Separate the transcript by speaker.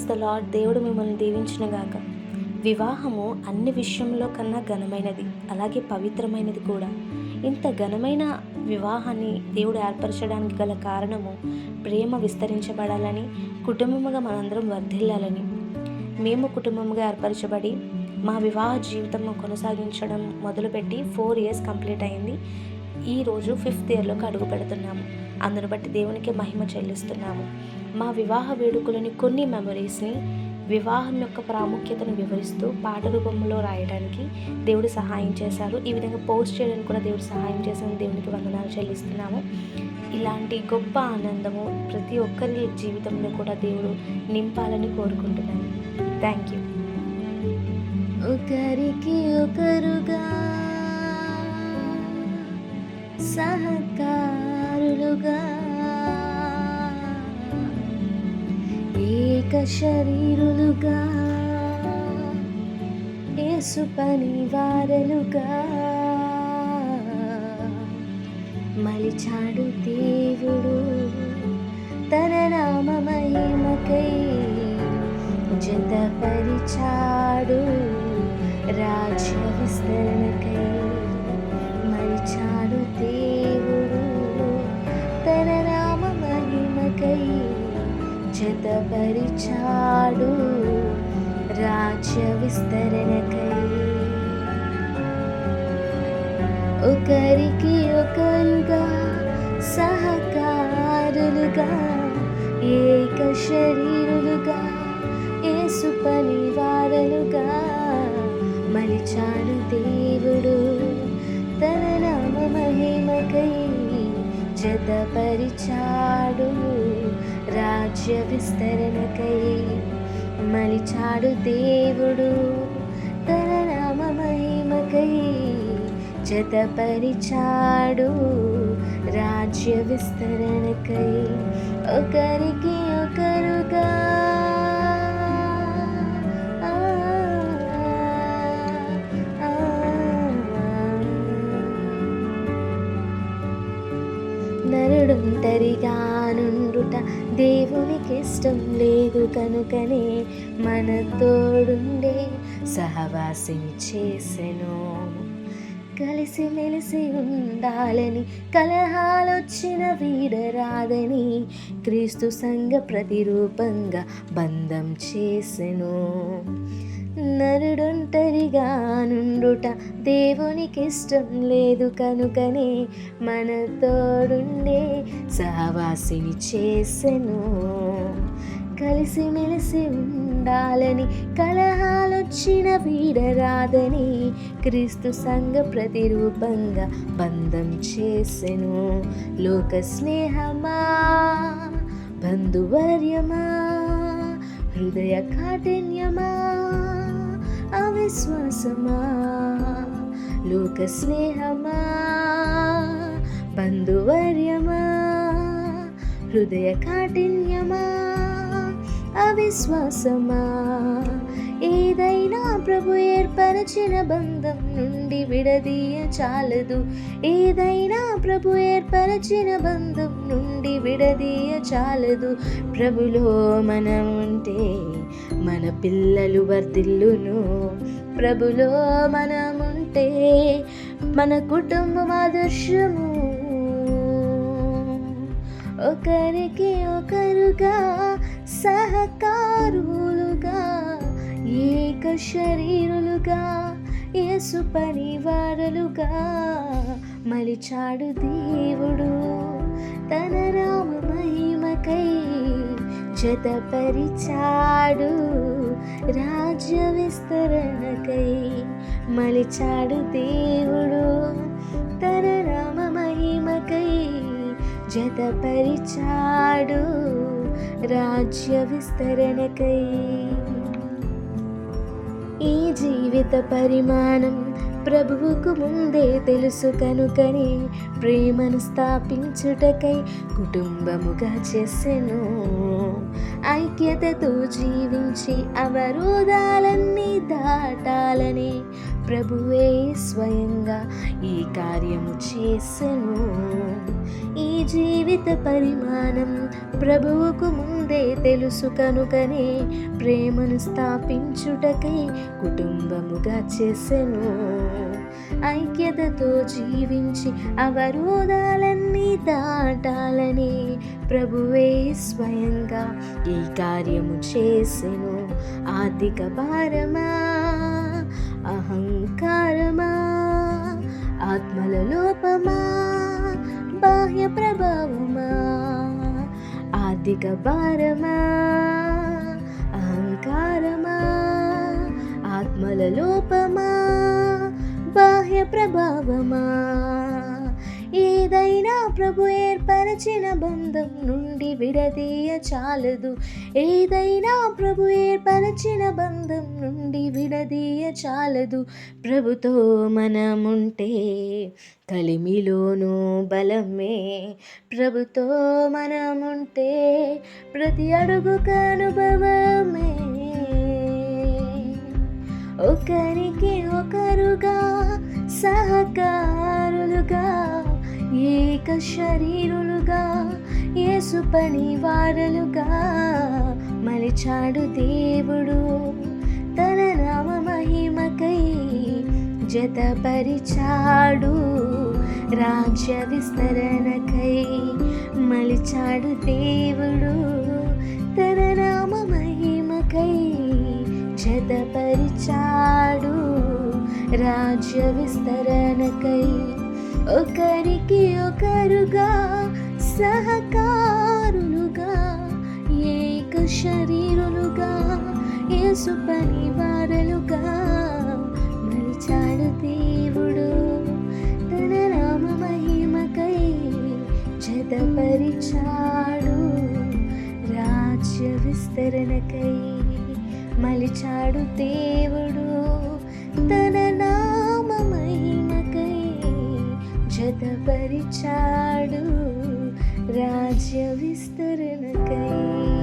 Speaker 1: Praise the lord. దేవుడు మిమ్మల్ని దీవించునుగాక. వివాహము అన్ని విషయంలో కన్నా ఘనమైనది, అలాగే పవిత్రమైనది కూడా. ఇంత ఘనమైన వివాహాన్ని దేవుడు ఏర్పరచడానికి గల కారణము ప్రేమ విస్తరించబడాలని, కుటుంబముగా మనందరం వర్ధిల్లాలని. మేము కుటుంబముగా ఏర్పరచబడి మా వివాహ జీవితం కొనసాగించడం మొదలుపెట్టి 4 years కంప్లీట్ అయింది. ఈరోజు 5th yearలోకి అడుగు పెడుతున్నాము. అందును బట్టి దేవునికి మహిమ చెల్లిస్తున్నాము. మా వివాహ వేడుకలోని కొన్ని మెమరీస్ని, వివాహం యొక్క ప్రాముఖ్యతను వివరిస్తూ పాట రూపంలో రాయడానికి దేవుడు సహాయం చేశారు. ఈ విధంగా పోస్ట్ చేయడానికి కూడా దేవుడు సహాయం చేసిన దేవునికి వందనాలు చెల్లిస్తున్నాము. ఇలాంటి గొప్ప ఆనందము ప్రతి ఒక్కరి జీవితంలో కూడా దేవుడు నింపాలని కోరుకుంటున్నాను. Thank you.
Speaker 2: ఒకరికి ఒకరుగా సహకారులుగా ఏక శరీరులుగా యేసు పనివారలుగా మలిచాడు దేవుడు తన నామ మహిమకై, జతపరిచాడు రాజ్య విస్తరణకై. మలిచాడు దేవుడు తన నామ మహిమకై, జతపరిచాడు రాజ్య విస్తరణకై. ఒకరికి ఒకరుగా సహకారులుగా ఏక శరీరులుగా యేసు పనివారలుగా మలిచాడు దేవుడు తన నామ మహిమకై, జతపరిచాడు రాజ్య విస్తరణకై. మలిచాడు దేవుడు తన నామ మహిమకై, జతపరిచాడు రాజ్య విస్తరణకై. ఒకరికి ఒకరుగా నరుడొంటరిగా నుండుట దేవునికి ఇష్టం లేదు కనుకనే మన తోడుండే సహవాసిని చేసెను. కలిసి మెలిసి ఉండాలని, కలహాలొచ్చిన వీడరాదని క్రీస్తు సంఘ ప్రతిరూపంగా బంధం చేసెను. నరుడొంటరిగా నుండుట దేవునికి ఇష్టం లేదు కనుకనే మన తోడుండే సహవాసిని చేసెను. కలిసి మెలిసి ఉండాలని, కలహాలొచ్చిన వీడరాదని క్రీస్తు సంఘ ప్రతిరూపంగా బంధం చేసెను. లోక స్నేహమా, బంధువర్యమా, హృదయ కాఠిన్యమా, అవిశ్వాసమా. లోక స్నేహమా, బంధువర్యమా, హృదయ కాఠిన్యమా, అవిశ్వాసమా. ఏదైనా ప్రభు ఏర్పరచిన బంధం నుండి విడదీయ చాలదు. ఏదైనా ప్రభు ఏర్పరచిన బంధం నుండి విడదీయ చాలదు. ప్రభులో మనం ఉంటే మన పిల్లలు వర్ధిల్లును. ప్రభులో మనం ఉంటే మన కుటుంబం ఆదర్శము. ఒకరికి ఒకరుగా సహకారులుగా ఏక శరీరులుగా యేసు పనివారలుగా మలిచాడు దేవుడు తన నామ మహిమకై, జతపరిచాడు రాజ్య విస్తరణకై. మలిచాడు దేవుడు తన నామ మహిమకై, జతపరిచాడు రాజ్య విస్తరణకై. ఈ జీవిత పరిమాణం ప్రభువుకు ముందే తెలుసు కనుకనే ప్రేమను స్థాపించుటకై కుటుంబముగా చేసెను. ఐక్యతతో జీవించి అవరోధాలన్నీ దాటాలని ప్రభువే స్వయంగా ఈ కార్యము చేసెను. ఈ జీవిత పరిమాణం ప్రభువుకు ముందే తెలుసు కనుకనే ప్రేమను స్థాపించుటకై కుటుంబముగా చేసెను. ఐక్యతతో జీవించి అవరోధాలన్నీ దాటాలని ప్రభువే స్వయంగా ఈ కార్యము చేసెను. ఆర్థిక భారమా, అహంకారమా, ఆత్మల లోపమా, బాహ్య ప్రభావమా, ఆర్థిక భారమా, అహంకారమా, ఆత్మల లోపమా, బాహ్య ప్రభావమా, ఏదైనా ప్రభు ఏర్పరచిన బంధం నుండి విడదీయ చాలదు. ఏదైనా ప్రభు ఏర్పరచిన బంధం నుండి విడదీయ చాలదు. ప్రభుతో మనముంటే కలిమిలోనూ బలమే. ప్రభుతో మనముంటే ప్రతి అడుగుకు అనుభవమే. ఒకరికి ఒకరుగా సహకారులుగా ఏక శరీరులుగా యేసు పని వారలుగా మలిచాడు దేవుడు. తన నామ మహిమకై జతపరిచాడు. రాజ్య విస్తరణకై మలిచాడు దేవుడు. తన నామ మహిమకై జతపరిచాడు. రాజ్య విస్తరణకై ఒకరికి ఒకరుగా సహకారులుగా ఏక శరీరులుగా యేసు పని వారలుగా మలిచాడు దేవుడు. తన నామ మహిమకై జతపరిచాడు. రాజ్య విస్తరణకై మలిచాడు దేవుడు. తన నామ మహిమకై జతపరిచాడు. రాజ్య విస్తరణకై.